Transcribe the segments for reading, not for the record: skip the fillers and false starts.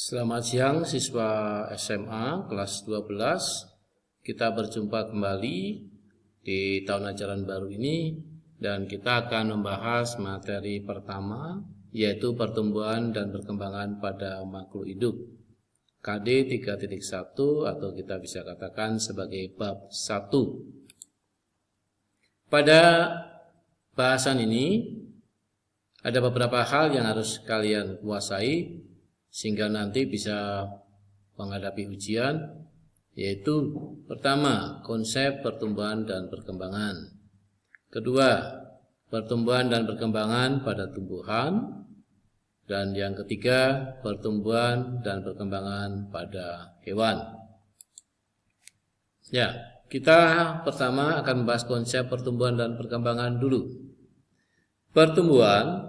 Selamat siang siswa SMA kelas 12. Kita berjumpa kembali di tahun ajaran baru ini dan kita akan membahas materi pertama yaitu pertumbuhan dan perkembangan pada makhluk hidup. KD 3.1 atau kita bisa katakan sebagai bab 1. Pada bahasan ini ada beberapa hal yang harus kalian kuasai sehingga nanti bisa menghadapi ujian, yaitu pertama, konsep pertumbuhan dan perkembangan. Kedua, pertumbuhan dan perkembangan pada tumbuhan. Dan yang ketiga, pertumbuhan dan perkembangan pada hewan. Ya, kita pertama akan membahas konsep pertumbuhan dan perkembangan dulu. Pertumbuhan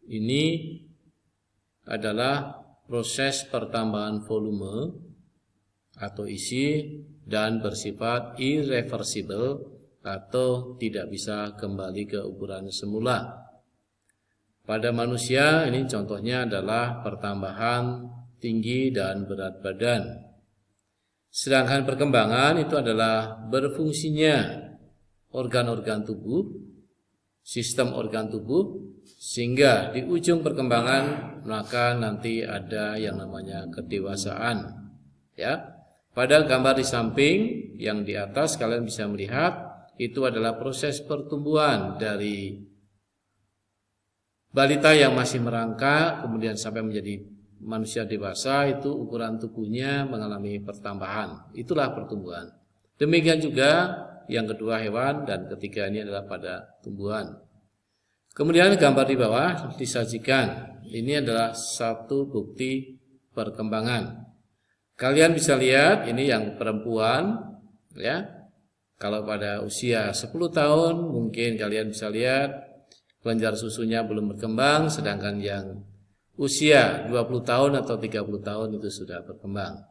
ini adalah proses pertambahan volume atau isi dan bersifat irreversible atau tidak bisa kembali ke ukuran semula. Pada manusia ini contohnya adalah pertambahan tinggi dan berat badan. Sedangkan perkembangan itu adalah berfungsinya organ-organ tubuh, sistem organ tubuh, sehingga di ujung perkembangan maka nanti ada yang namanya kedewasaan. Ya, pada gambar di samping yang di atas kalian bisa melihat itu adalah proses pertumbuhan dari balita yang masih merangkak kemudian sampai menjadi manusia dewasa, itu ukuran tubuhnya mengalami pertambahan. Itulah pertumbuhan. Demikian juga yang kedua hewan dan ketiga ini adalah pada tumbuhan. Kemudian gambar di bawah disajikan. Ini adalah satu bukti perkembangan. Kalian bisa lihat ini yang perempuan, ya. Kalau pada usia 10 tahun mungkin kalian bisa lihat kelenjar susunya belum berkembang, sedangkan yang usia 20 tahun atau 30 tahun itu sudah berkembang.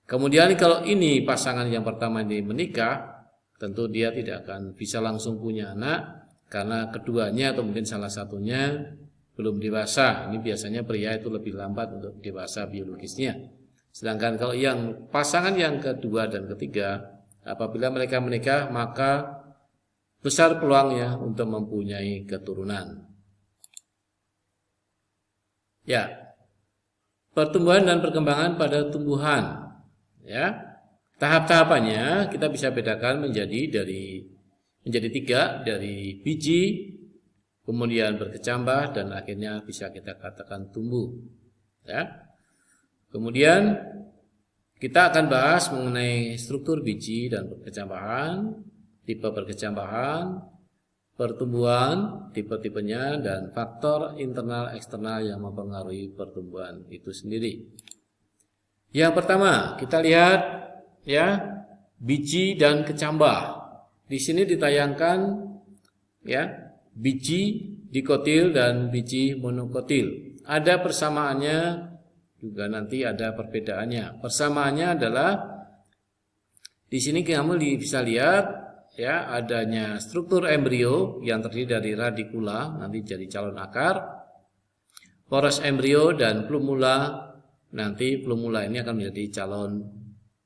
Kemudian kalau ini pasangan yang pertama ini menikah, tentu dia tidak akan bisa langsung punya anak karena keduanya atau mungkin salah satunya belum dewasa. Ini biasanya pria itu lebih lambat untuk dewasa biologisnya. Sedangkan kalau yang pasangan yang kedua dan ketiga, apabila mereka menikah maka besar peluangnya untuk mempunyai keturunan. Ya, pertumbuhan dan perkembangan pada tumbuhan. Ya, tahap-tahapannya kita bisa bedakan menjadi tiga, dari biji, kemudian berkecambah dan akhirnya bisa kita katakan tumbuh. Ya, kemudian kita akan bahas mengenai struktur biji dan berkecambahan, tipe berkecambahan, pertumbuhan, tipe-tipenya, dan faktor internal eksternal yang mempengaruhi pertumbuhan itu sendiri. Yang pertama kita lihat ya, biji dan kecambah. Di sini ditayangkan ya, biji dikotil dan biji monokotil. Ada persamaannya juga nanti ada perbedaannya. Persamaannya adalah di sini kamu bisa lihat ya, adanya struktur embrio yang terdiri dari radikula nanti jadi calon akar, pores embrio dan plumula. Nanti plumula ini akan menjadi calon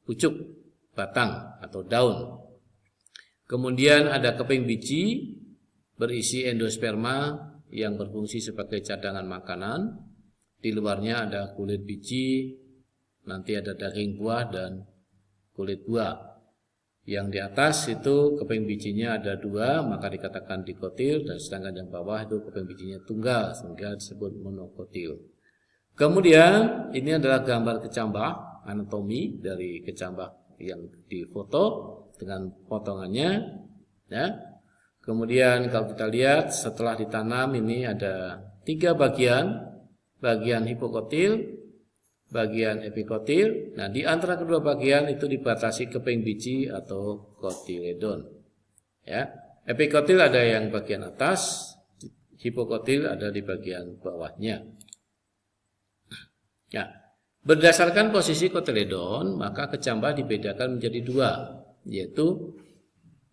pucuk, batang atau daun. Kemudian ada keping biji berisi endosperma yang berfungsi sebagai cadangan makanan. Di luarnya ada kulit biji, nanti ada daging buah dan kulit buah. Yang di atas itu keping bijinya ada dua, maka dikatakan dikotil, dan sedangkan yang bawah itu keping bijinya tunggal sehingga disebut monokotil. Kemudian ini adalah gambar kecambah, anatomi dari kecambah yang difoto dengan potongannya. Ya. Kemudian kalau kita lihat setelah ditanam ini ada 3 bagian, bagian hipokotil, bagian epikotil. Nah, di antara kedua bagian itu dibatasi keping biji atau kotiledon. Ya, epikotil ada yang bagian atas, hipokotil ada di bagian bawahnya. Ya, berdasarkan posisi kotiledon, maka kecambah dibedakan menjadi 2, yaitu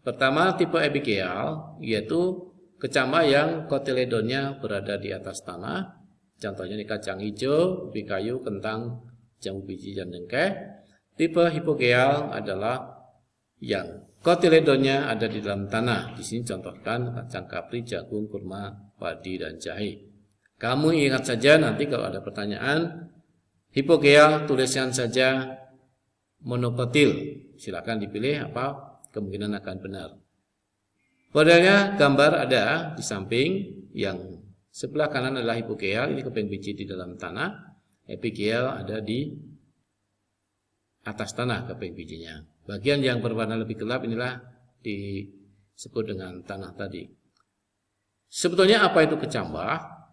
pertama tipe epikeal, yaitu kecambah yang kotiledonnya berada di atas tanah. Contohnya ini kacang hijau, ubi kayu, kentang, jambu biji dan cengkeh. Tipe hipogeal adalah yang kotiledonnya ada di dalam tanah. Di sini contohkan kacang kapri, jagung, kurma, padi, dan jahe. Kamu ingat saja nanti kalau ada pertanyaan hipogeal, tuliskan saja monokotil. Silakan dipilih apa kemungkinan akan benar. Modelnya gambar ada di samping, yang sebelah kanan adalah hipogeal, ini keping biji di dalam tanah. Epigeal ada di atas tanah keping bijinya. Bagian yang berwarna lebih gelap inilah disebut dengan tanah tadi. Sebetulnya apa itu kecambah?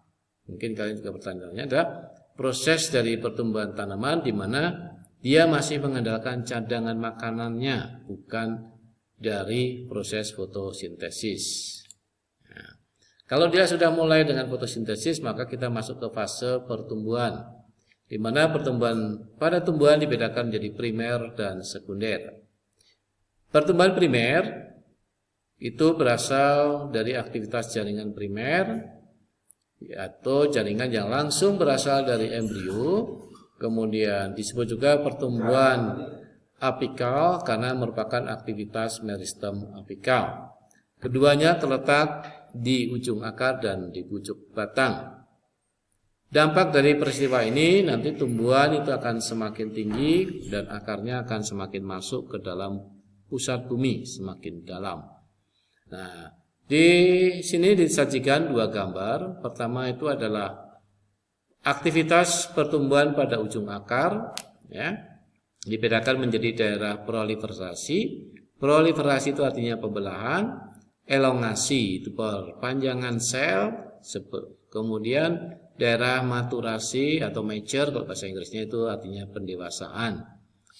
Mungkin kalian juga bertanya-tanya, adalah proses dari pertumbuhan tanaman di mana dia masih mengandalkan cadangan makanannya, bukan dari proses fotosintesis. Nah, kalau dia sudah mulai dengan fotosintesis, maka kita masuk ke fase pertumbuhan, di mana pertumbuhan pada tumbuhan dibedakan menjadi primer dan sekunder. Pertumbuhan primer itu berasal dari aktivitas jaringan primer, atau jaringan yang langsung berasal dari embrio. Kemudian disebut juga pertumbuhan apikal karena merupakan aktivitas meristem apikal. Keduanya terletak di ujung akar dan di pucuk batang. Dampak dari peristiwa ini nanti tumbuhan itu akan semakin tinggi dan akarnya akan semakin masuk ke dalam pusat bumi, semakin dalam. Nah, di sini disajikan dua gambar. Pertama itu adalah aktivitas pertumbuhan pada ujung akar, ya. Dibedakan menjadi daerah proliferasi. Proliferasi itu artinya pembelahan, elongasi itu perpanjangan sel, kemudian daerah maturasi atau mature kalau bahasa Inggrisnya itu artinya pendewasaan.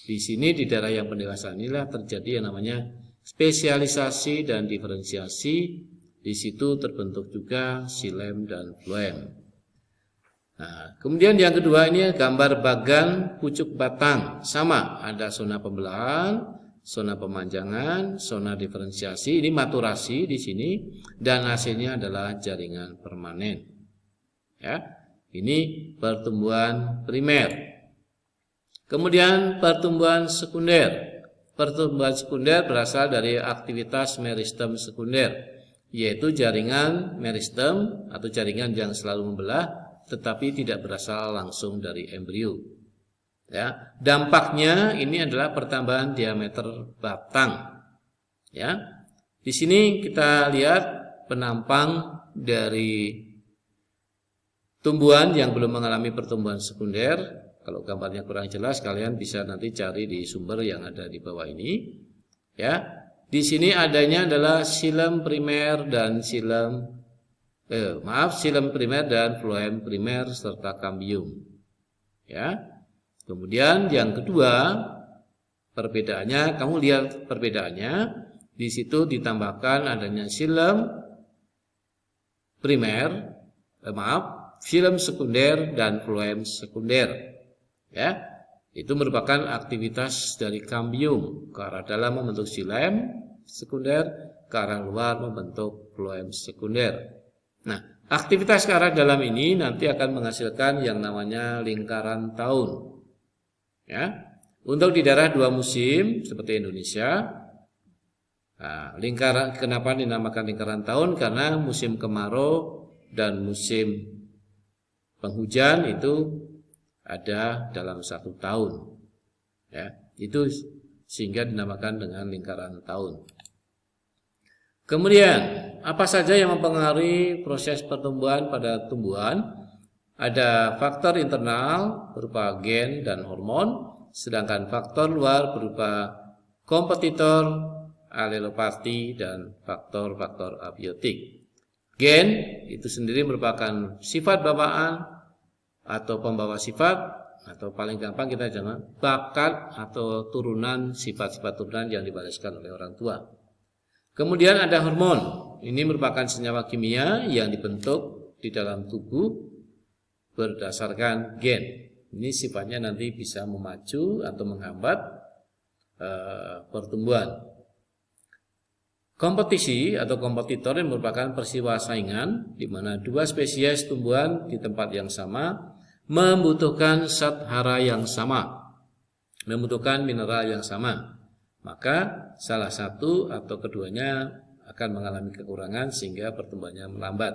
Di sini di daerah yang pendewasaan inilah terjadi yang namanya spesialisasi dan diferensiasi. Di situ terbentuk juga xilem dan floem. Nah, kemudian yang kedua ini gambar bagan pucuk batang. Sama, ada zona pembelahan, zona pemanjangan, zona diferensiasi. Ini maturasi di sini dan hasilnya adalah jaringan permanen. Ya, ini pertumbuhan primer. Kemudian pertumbuhan sekunder. Pertumbuhan sekunder berasal dari aktivitas meristem sekunder, yaitu jaringan meristem atau jaringan yang selalu membelah tetapi tidak berasal langsung dari embrio. Ya, dampaknya ini adalah pertambahan diameter batang. Ya, di sini kita lihat penampang dari tumbuhan yang belum mengalami pertumbuhan sekunder. Kalau gambarnya kurang jelas, kalian bisa nanti cari di sumber yang ada di bawah ini. Ya, di sini adanya adalah xilem primer dan xilem primer dan floem primer serta cambium. Ya. Kemudian yang kedua, perbedaannya, kamu lihat perbedaannya, di situ ditambahkan adanya xilem primer, xilem sekunder dan floem sekunder. Ya, itu merupakan aktivitas dari cambium, ke arah dalam membentuk xilem sekunder, ke arah luar membentuk floem sekunder. Nah, aktivitas ke arah dalam ini nanti akan menghasilkan yang namanya lingkaran tahun. Ya, untuk di daerah dua musim seperti Indonesia, nah, lingkaran, kenapa dinamakan lingkaran tahun? Karena musim kemarau dan musim penghujan itu ada dalam satu tahun, ya, itu sehingga dinamakan dengan lingkaran tahun. Kemudian apa saja yang mempengaruhi proses pertumbuhan pada tumbuhan? Ada faktor internal berupa gen dan hormon, sedangkan faktor luar berupa kompetitor, alelopati, dan faktor-faktor abiotik. Gen itu sendiri merupakan sifat bawaan atau pembawa sifat, atau paling gampang kita jangan bakat atau turunan, sifat-sifat turunan yang diwariskan oleh orang tua. Kemudian ada hormon. Ini merupakan senyawa kimia yang dibentuk di dalam tubuh berdasarkan gen. Ini sifatnya nanti bisa memacu atau menghambat pertumbuhan. Kompetisi atau kompetitor merupakan peristiwa saingan di mana dua spesies tumbuhan di tempat yang sama membutuhkan zat hara yang sama, membutuhkan mineral yang sama, maka salah satu atau keduanya akan mengalami kekurangan sehingga pertumbuhannya melambat.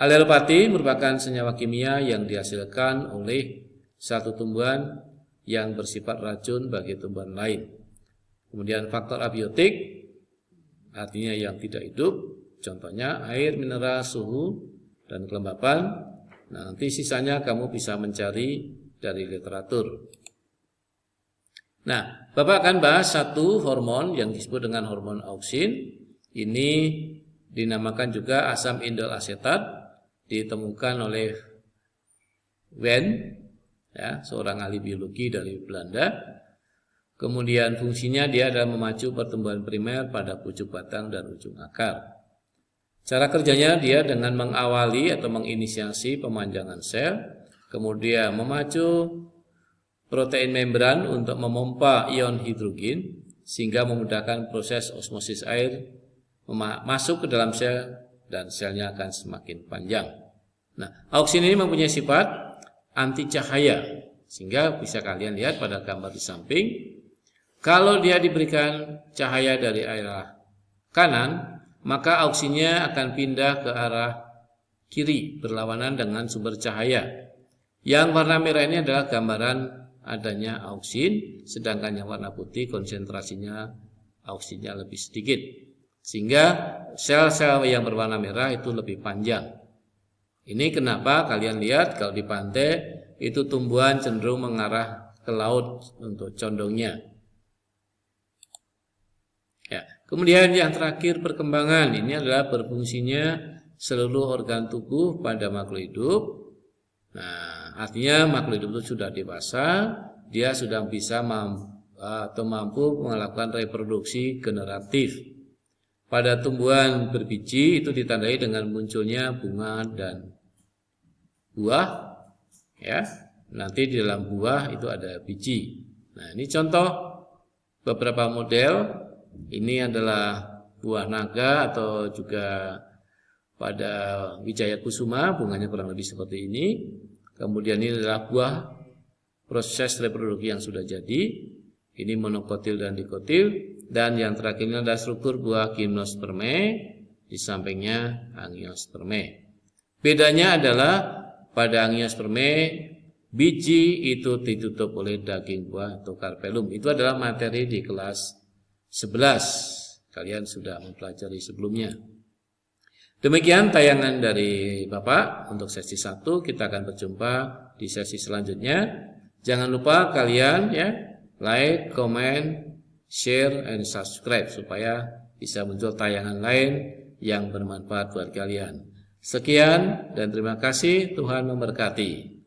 Alelopati merupakan senyawa kimia yang dihasilkan oleh satu tumbuhan yang bersifat racun bagi tumbuhan lain. Kemudian faktor abiotik artinya yang tidak hidup, contohnya air, mineral, suhu, dan kelembapan. Nah, nanti sisanya kamu bisa mencari dari literatur. Nah, Bapak akan bahas satu hormon yang disebut dengan hormon auksin. Ini dinamakan juga asam indol asetat, ditemukan oleh Wen, ya, seorang ahli biologi dari Belanda. Kemudian fungsinya dia adalah memacu pertumbuhan primer pada pucuk batang dan ujung akar. Cara kerjanya dia dengan mengawali atau menginisiasi pemanjangan sel, kemudian memacu protein membran untuk memompa ion hidrogen sehingga memudahkan proses osmosis air masuk ke dalam sel dan selnya akan semakin panjang. Nah, auksin ini mempunyai sifat anti cahaya sehingga bisa kalian lihat pada gambar di samping. Kalau dia diberikan cahaya dari arah kanan, maka auksinnya akan pindah ke arah kiri berlawanan dengan sumber cahaya. Yang warna merah ini adalah gambaran adanya auksin, sedangkan yang warna putih konsentrasinya auksinnya lebih sedikit. Sehingga sel-sel yang berwarna merah itu lebih panjang. Ini kenapa kalian lihat kalau di pantai itu tumbuhan cenderung mengarah ke laut untuk condongnya. Ya, kemudian yang terakhir perkembangan, ini adalah berfungsinya seluruh organ tubuh pada makhluk hidup. Nah, artinya makhluk hidup itu sudah dewasa, dia sudah bisa mampu melakukan reproduksi generatif. Pada tumbuhan berbiji itu ditandai dengan munculnya bunga dan buah, ya. Nanti di dalam buah itu ada biji. Nah, ini contoh beberapa model. Ini adalah buah naga atau juga pada Wijaya Kusuma, bunganya kurang lebih seperti ini. Kemudian ini adalah buah proses reproduksi yang sudah jadi. Ini monokotil dan dikotil. Dan yang terakhir ini adalah struktur buah gimnosperme, di sampingnya angiosperme. Bedanya adalah pada angiosperme biji itu ditutup oleh daging buah atau karpelum. Itu adalah materi di kelas 11. Kalian sudah mempelajari sebelumnya. Demikian tayangan dari Bapak untuk sesi 1. Kita akan berjumpa di sesi selanjutnya. Jangan lupa kalian ya like, comment, share, and subscribe supaya bisa muncul tayangan lain yang bermanfaat buat kalian. Sekian dan terima kasih. Tuhan memberkati.